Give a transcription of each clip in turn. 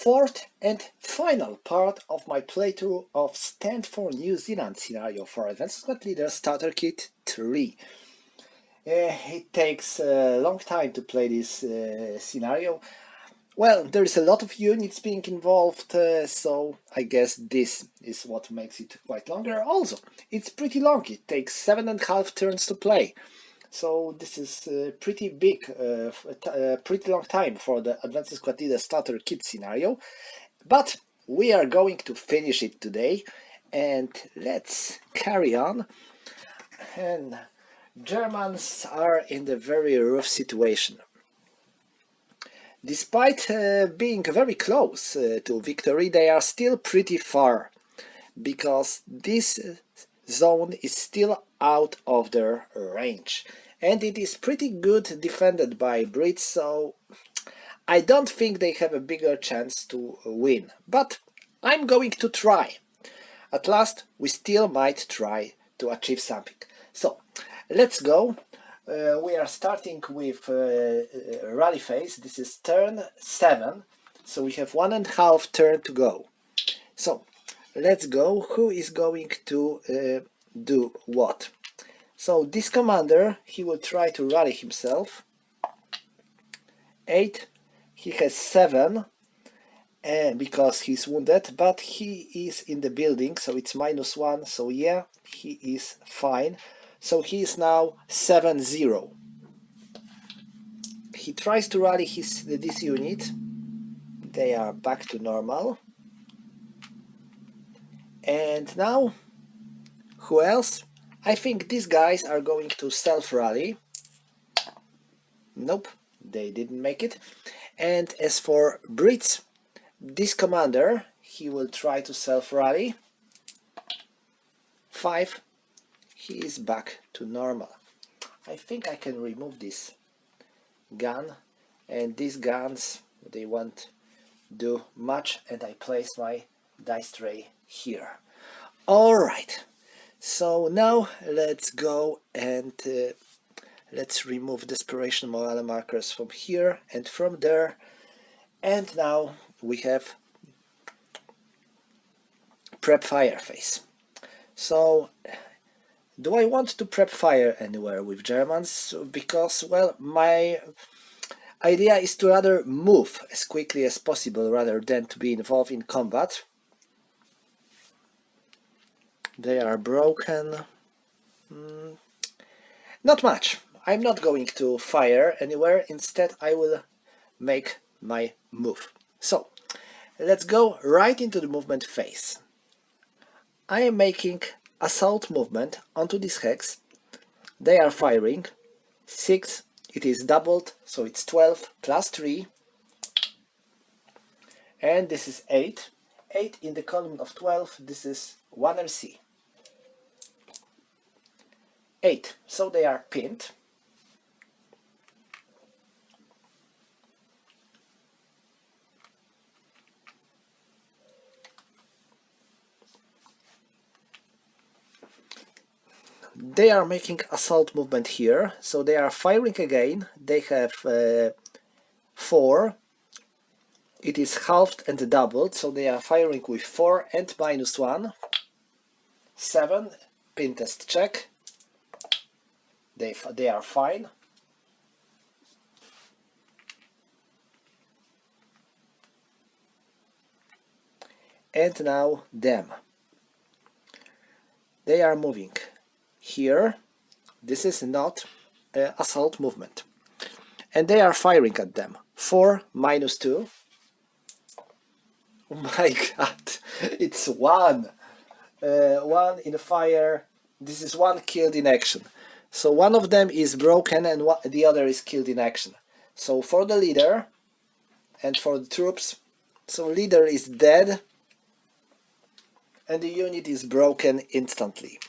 fourth and final part of my playthrough of Stand for New Zealand scenario for Advanced Squad Leader Starter Kit 3. It takes a long time to play this scenario. Well, there is a lot of units being involved, so I guess this is what makes it quite longer. Also, it's pretty long. It takes 7.5 turns to play. So this is pretty big, pretty long time for the Advanced Squad Leader Starter Kit scenario. But we are going to finish it today, and let's carry on. And Germans are in a very rough situation. Despite being very close to victory, they are still pretty far, because this zone is still out of their range. And it is pretty good defended by Brits, so I don't think they have a bigger chance to win. But I'm going to try. At last, we still might try to achieve something. So, let's go. We are starting with rally phase. This is turn 7. So we have 1.5 turn to go. So, let's go. Who is going to do what? So this commander, he will try to rally himself. 8, he has 7 because he's wounded, but he is in the building, so it's -1, so yeah, he is fine. So he is now 7-0. He tries to rally this unit. They are back to normal. And now, who else? I think these guys are going to self-rally. Nope, they didn't make it. And as for Brits, this commander, he will try to self-rally. 5, he is back to normal. I think I can remove this gun, and these guns, they won't do much, and I place my dice tray here. Alright. So now let's go and let's remove desperation morale markers from here and from there. And now we have prep fire phase. So do I want to prep fire anywhere with Germans? Because, well, my idea is to rather move as quickly as possible rather than to be involved in combat. They are broken. Not much. I'm not going to fire anywhere. Instead, I will make my move. So, let's go right into the movement phase. I am making assault movement onto this hex. They are firing. 6, it is doubled, so it's 12 plus 3. And this is 8. 8 in the column of 12, this is 1 RC. 8, so they are pinned. They are making assault movement here, so they are firing again. They have 4. It is halved and doubled, so they are firing with 4 and -1. 7, pin test check. They are fine. And now them. They are moving here. This is not assault movement. And they are firing at them. 4 -2. Oh my god, it's 1. 1 in the fire. This is 1 killed in action. So one of them is broken and the other is killed in action. So for the leader and for the troops, so leader is dead and the unit is broken instantly.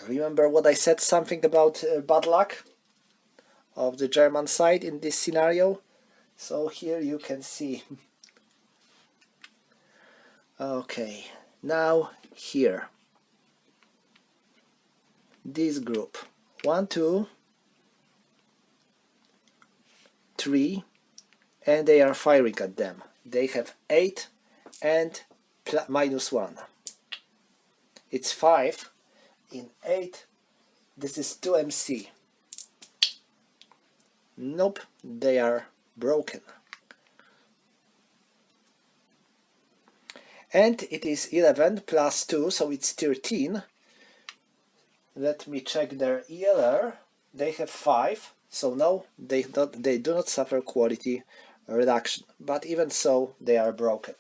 Remember what I said something about bad luck of the German side in this scenario? So here you can see. Okay, now here. This group. 1, 2, 3, and they are firing at them. They have 8 and -1. It's 5 in 8. This is 2 MC. Nope, they are broken. And it is 11 plus 2, so it's 13. Let me check their ELR. They have 5, so no, they do not suffer quality reduction, but even so, they are broken.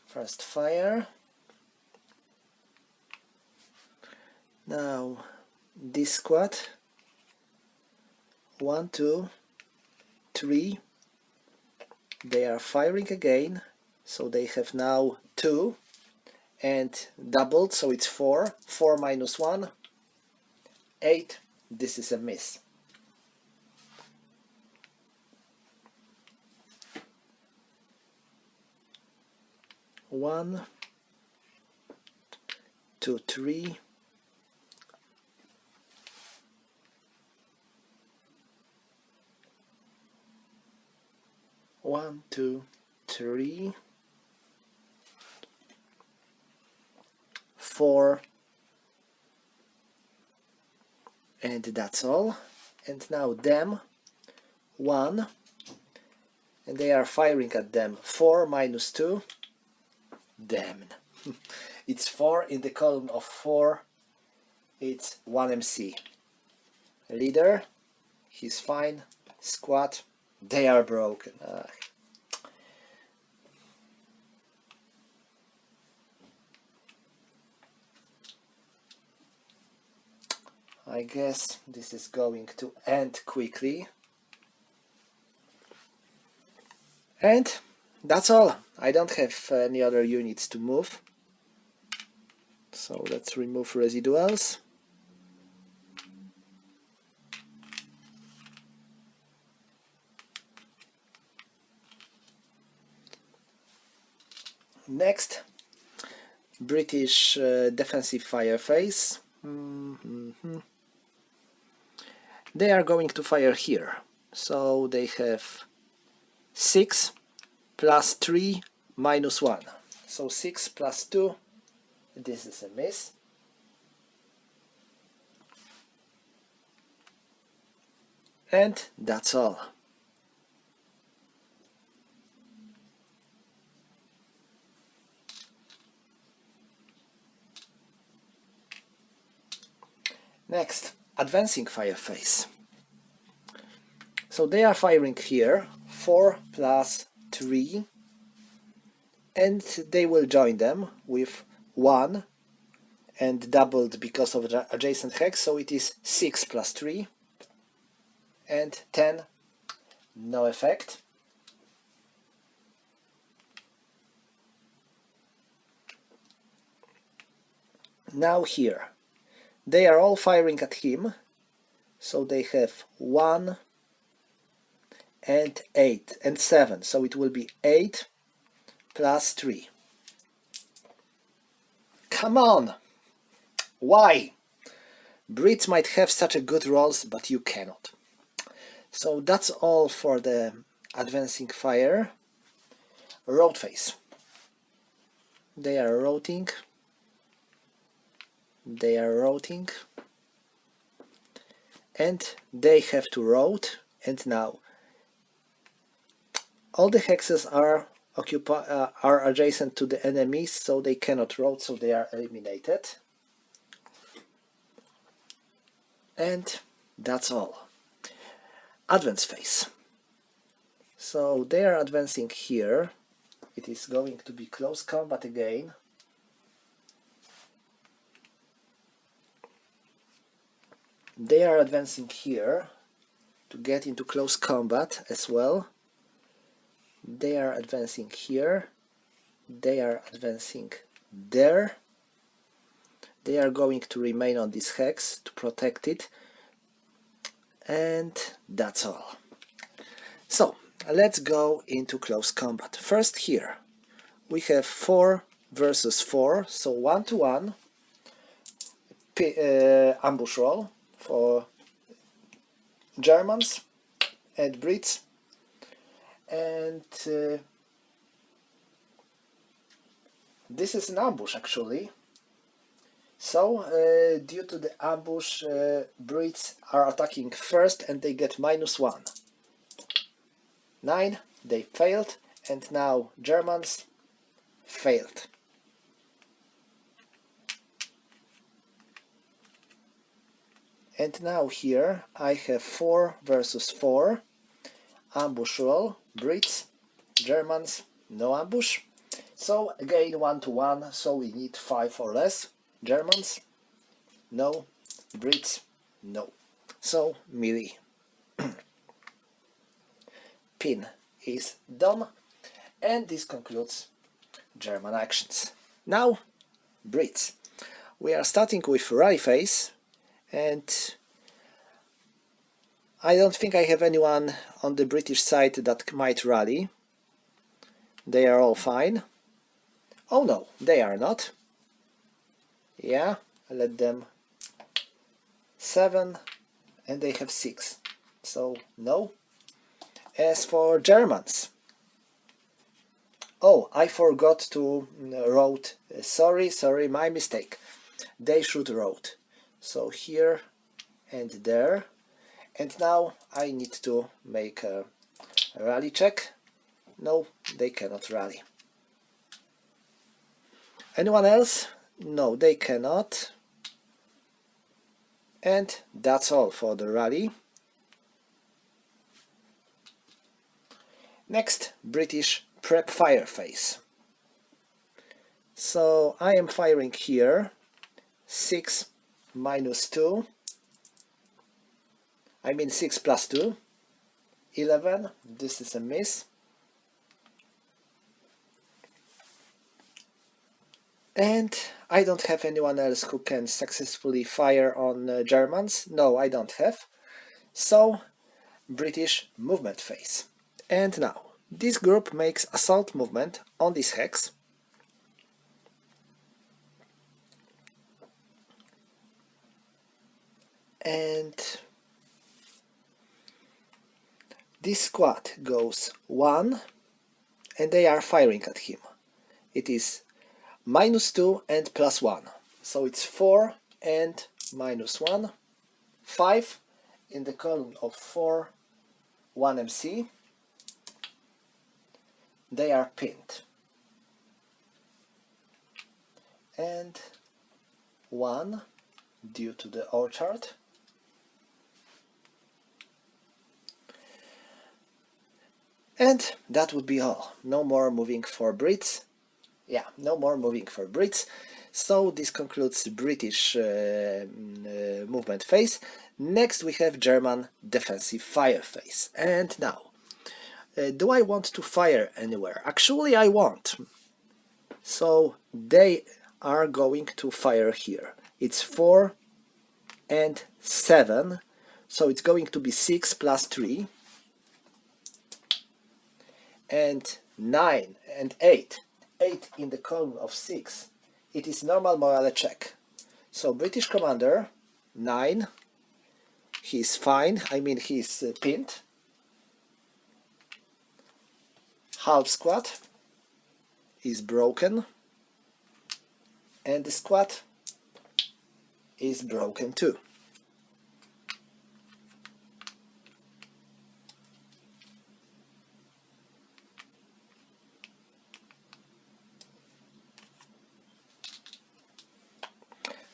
First fire. Now this squad. 1, 2, 3. They are firing again, so they have now 2 and doubled, so it's 4. 4 minus 1, 8. This is a miss. One, 2, 3. 1, 2, 3, 4, and that's all. And now them, 1, and they are firing at them. 4 minus 2, damn. It's 4 in the column of 4, it's 1 MC. Leader, he's fine. Squad, they are broken. I guess this is going to end quickly. And that's all. I don't have any other units to move. So let's remove residuals. Next, British defensive fire phase. They are going to fire here. So they have 6 plus 3 minus 1. So 6 plus 2, this is a miss. And that's all. Next, advancing fire phase. So they are firing here, 4 plus 3, and they will join them with 1 and doubled because of the adjacent hex, so it is 6 plus 3 and 10, no effect. Now here, they are all firing at him, so they have 1 and 8 and 7, so it will be 8 plus 3. Come on! Why? Brits might have such a good rolls, but you cannot. So that's all for the advancing fire. Road phase. They are routing. They are routing. And they have to route. And now all the hexes are adjacent to the enemies, so they cannot route, so they are eliminated. And that's all. Advance phase. So they are advancing here. It is going to be close combat again. They are advancing here to get into close combat as well. They are advancing here. They are advancing there. They are going to remain on this hex to protect it. And that's all. So let's go into close combat. First here we have 4 versus 4, so 1-to-1 ambush roll. for Germans and Brits, and this is an ambush actually. So due to the ambush, Brits are attacking first and they get -1. 9, they failed, and now Germans failed. And now here I have 4 versus 4, ambush roll, Brits, Germans, no ambush. So again 1 to 1, so we need 5 or less. Germans, no. Brits, no. So melee. Pin is done, and this concludes German actions. Now Brits. We are starting with rally phase, and I don't think I have anyone on the British side that might rally. They are all fine. Oh no, they are not. Yeah, I let them 7 and they have 6. So no. As for Germans, oh, I forgot to wrote, sorry, my mistake. They should wrote. So here and there. And now I need to make a rally check. No, they cannot rally. Anyone else? No, they cannot. And that's all for the rally. Next, British prep fire phase. So I am firing here 6 minus 2. I mean 6 plus 2. 11. This is a miss. And I don't have anyone else who can successfully fire on Germans. No, I don't have. So, British movement phase. And now, this group makes assault movement on this hex. And this squad goes 1, and they are firing at him. It is -2 and +1. So it's 4 and -1. 5 in the column of 4, 1 MC. They are pinned. And 1 due to the orchard. And that would be all. No more moving for Brits. Yeah, no more moving for Brits. So this concludes the British movement phase. Next we have German defensive fire phase. And now, do I want to fire anywhere? Actually I want. So they are going to fire here. It's 4 and 7. So it's going to be 6 plus 3. And 9 and 8. 8 in the column of 6. It is normal morale check. So British commander, 9. He's fine, I mean he's pinned. Half squad is broken. And the squad is broken too.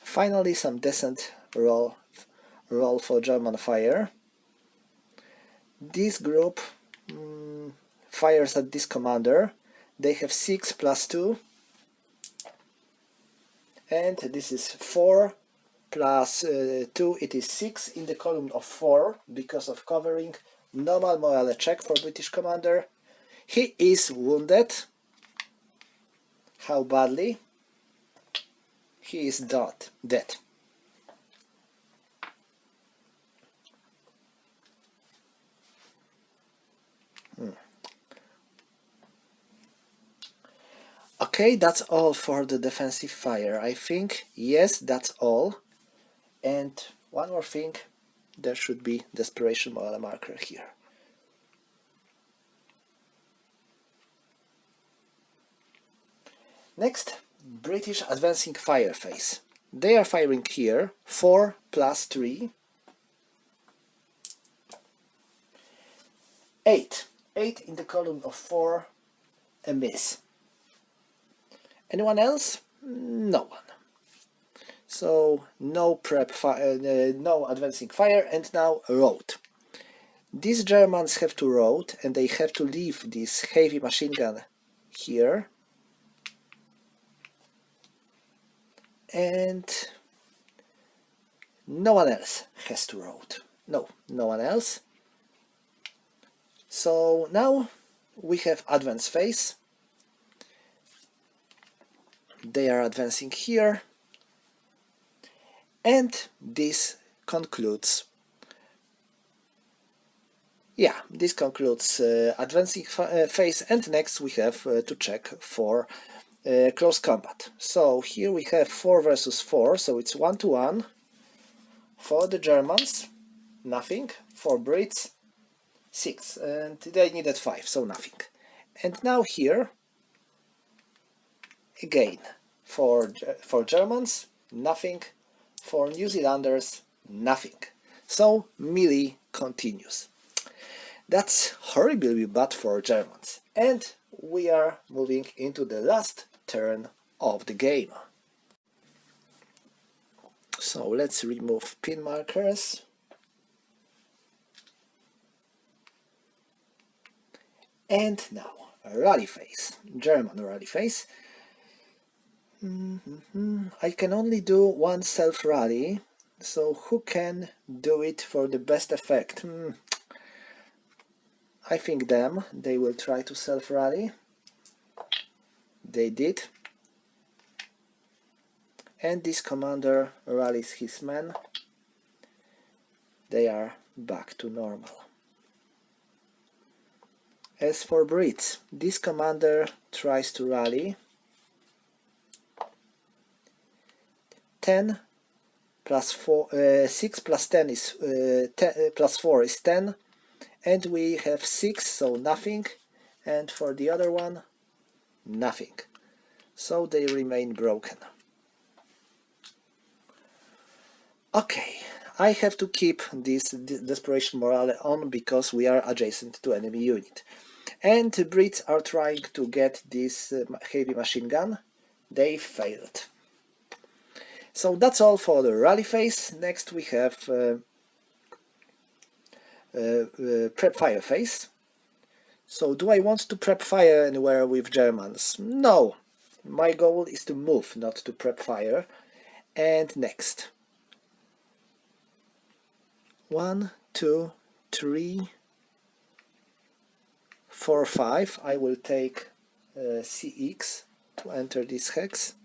Finally, some decent roll for German fire. This group fires at this commander. They have 6 plus 2. And this is 4 plus 2. It is 6 in the column of 4 because of covering. Normal morale check for British commander. He is wounded. How badly? He is dead. Okay, that's all for the defensive fire, I think. Yes, that's all. And one more thing, there should be desperation morale marker here. Next, British advancing fire phase. They are firing here, 4 plus 3, 8. 8 in the column of 4, a miss. Anyone else? No one. So no no advancing fire, and now road. These Germans have to road, and they have to leave this heavy machine gun here. And no one else has to road. No one else. So now we have advance phase. They are advancing here. And this concludes. Yeah, this concludes advancing phase, and next we have to check for close combat. So here we have 4 versus 4, so it's 1-to-1. For the Germans, nothing. For Brits, 6, and they needed 5, so nothing. And now here, again, for Germans, nothing. For New Zealanders, nothing. So melee continues. That's horribly bad for Germans. And we are moving into the last turn of the game. So let's remove pin markers. And now, rally phase, German rally phase. I can only do one self-rally, so who can do it for the best effect? I think they will try to self-rally. They did. And this commander rallies his men. They are back to normal. As for Brits, this commander tries to rally. 10 plus 4, 6 plus 10 is 10, plus 4 is 10, and we have 6, so nothing, and for the other one, nothing. So they remain broken. Okay, I have to keep this desperation morale on because we are adjacent to enemy unit. And the Brits are trying to get this heavy machine gun. They failed. So that's all for the rally phase. Next we have prep fire phase. So do I want to prep fire anywhere with Germans? No. My goal is to move, not to prep fire. And next. 1, 2, 3, 4, 5. I will take CX to enter this hex.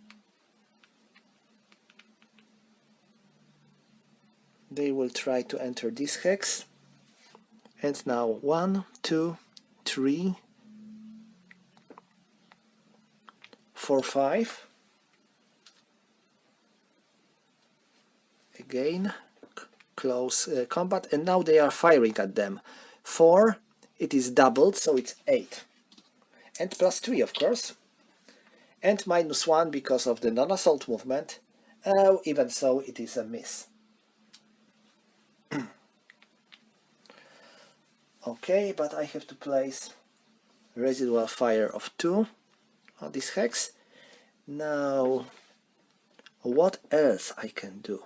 They will try to enter this hex. And now 1, 2, 3, 4, 5. Again, close combat, and now they are firing at them. 4, it is doubled, so it's 8. And plus 3, of course. And minus 1 because of the non-assault movement. Even so, it is a miss. Okay, but I have to place residual fire of 2 on this hex. Now, what else I can do?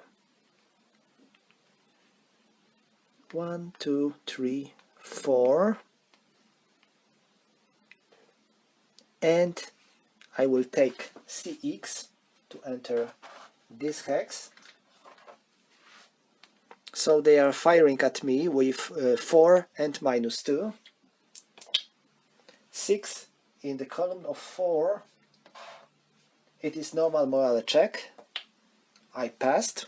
1, 2, 3, 4, and I will take CX to enter this hex. So they are firing at me with 4 and minus 2. 6 in the column of 4. It is normal morale check. I passed.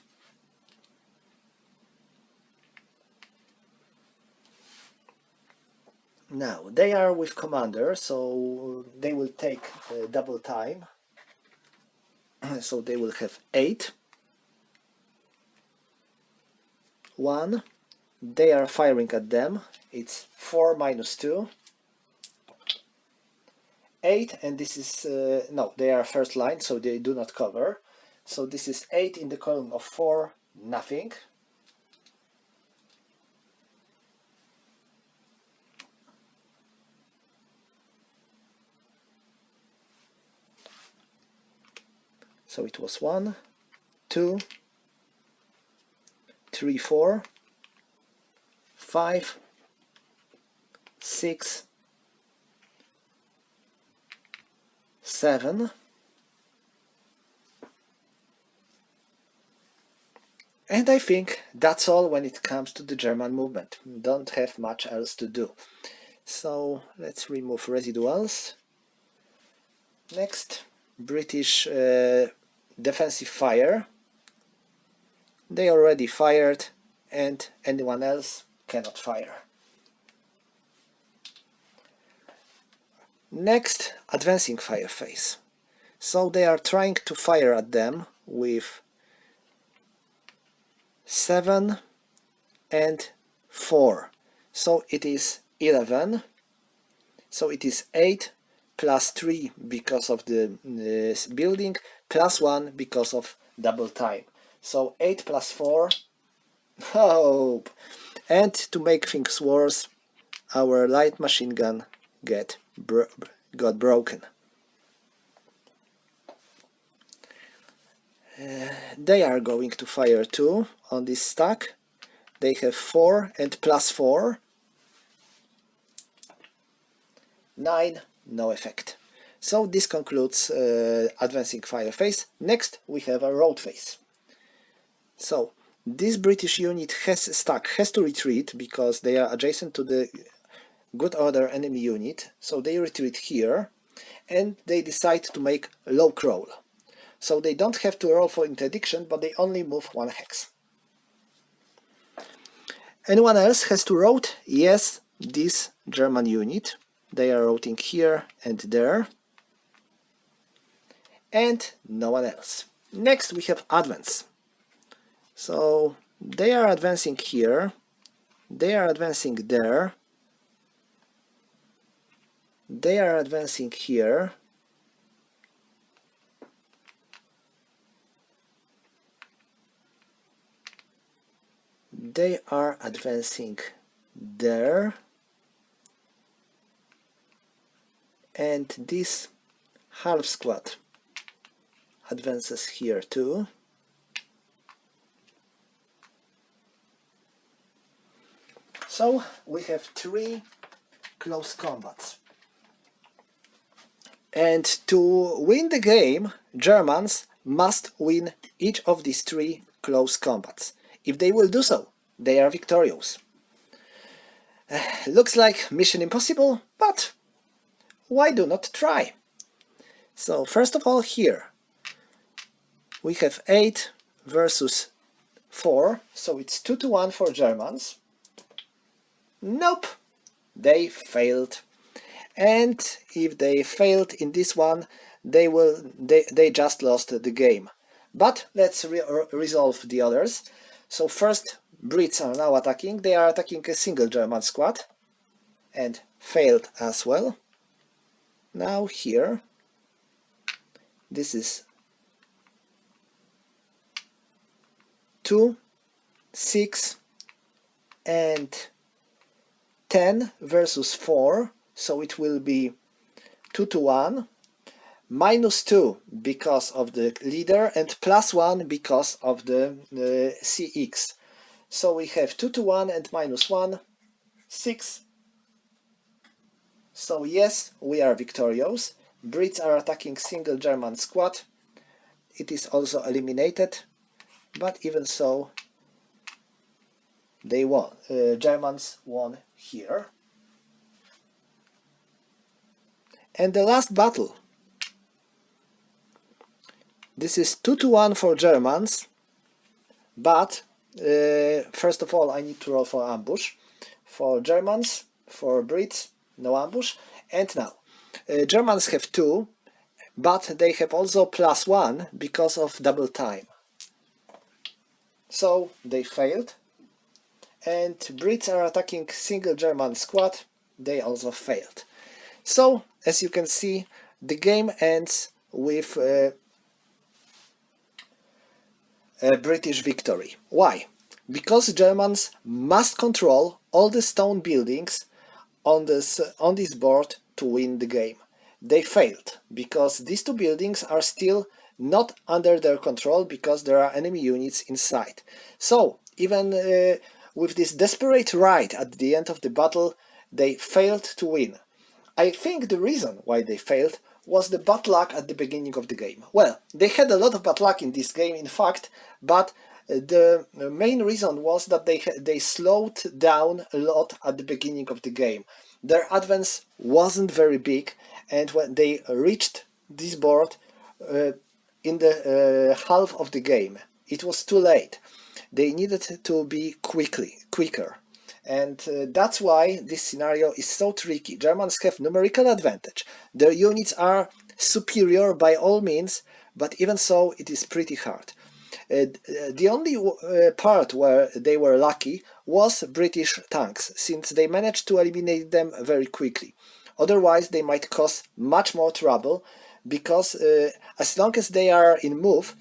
Now they are with commander, so they will take double time. So they will have 8. 1, they are firing at them, it's 4 minus 2, 8, and this is, no, they are first line, so they do not cover. So this is 8 in the column of 4, nothing. So it was 1, 2, 3, 4, 5, 6, 7, and I think that's all when it comes to the German movement. Don't have much else to do. So let's remove residuals. Next, British defensive fire. They already fired, and anyone else cannot fire. Next, advancing fire phase. So they are trying to fire at them with 7 and 4. So it is 11. So it is 8 plus 3 because of the building, plus 1 because of double time. So 8 plus 4. Oh! And to make things worse, our light machine gun got broken. They are going to fire too on this stack. They have 4 and plus 4. 9, no effect. So this concludes advancing fire phase. Next we have a road phase. So this British unit has to retreat because they are adjacent to the good order enemy unit. So they retreat here and they decide to make low crawl. So they don't have to roll for interdiction, but they only move 1 hex. Anyone else has to route? Yes, this German unit. They are routing here and there. And no one else. Next we have advance. So they are advancing here. They are advancing there. They are advancing here. They are advancing there. And this half squad advances here too. So we have 3 close combats. And to win the game, Germans must win each of these 3 close combats. If they will do so, they are victorious. Looks like mission impossible, but why do not try? So first of all here, we have 8 versus 4, so it's 2-1 for Germans. Nope, they failed. And if they failed in this one, they just lost the game. But let's resolve the others. So first, Brits are now attacking. They are attacking a single German squad and failed as well. Now here, this is 2, 6 and 10 versus 4, so it will be 2-1, minus 2 because of the leader and plus 1 because of the CX. So we have 2-1 and minus 1, 6. So yes, we are victorious. Brits are attacking single German squad. It is also eliminated, but even so, they won. Germans won here. And the last battle. This is 2-1 for Germans, but first of all I need to roll for ambush. For Germans, for Brits, no ambush. And now, Germans have 2, but they have also plus 1 because of double time. So they failed. and Brits are attacking single German squad. They also failed. So, as you can see, the game ends with a British victory. Why? Because Germans must control all the stone buildings on this board to win the game. They failed because these two buildings are still not under their control because there are enemy units inside. So even with this desperate ride at the end of the battle, they failed to win. I think the reason why they failed was the bad luck at the beginning of the game. Well, they had a lot of bad luck in this game, in fact, but the main reason was that they slowed down a lot at the beginning of the game. Their advance wasn't very big, and when they reached this board in the half of the game, it was too late. They needed to be quicker. And that's why this scenario is so tricky. Germans have numerical advantage. Their units are superior by all means, but even so, it is pretty hard. The only part where they were lucky was British tanks, since they managed to eliminate them very quickly. Otherwise, they might cause much more trouble, because as long as they are in move,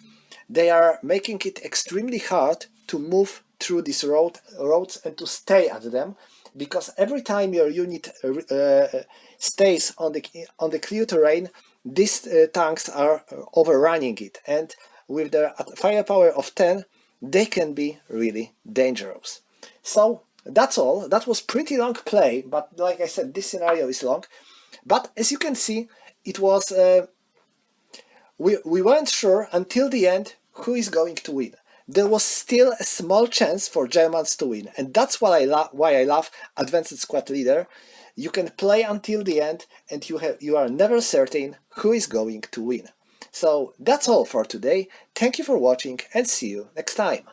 they are making it extremely hard to move through these roads and to stay at them, because every time your unit stays on the clear terrain, these tanks are overrunning it, and with their firepower of 10, they can be really dangerous. So that's all. That was pretty long play, but like I said, this scenario is long. But as you can see, it was we weren't sure until the end who is going to win. There was still a small chance for Germans to win, and that's why I love Advanced Squad Leader. You can play until the end, and you are never certain who is going to win. So that's all for today. Thank you for watching, and see you next time.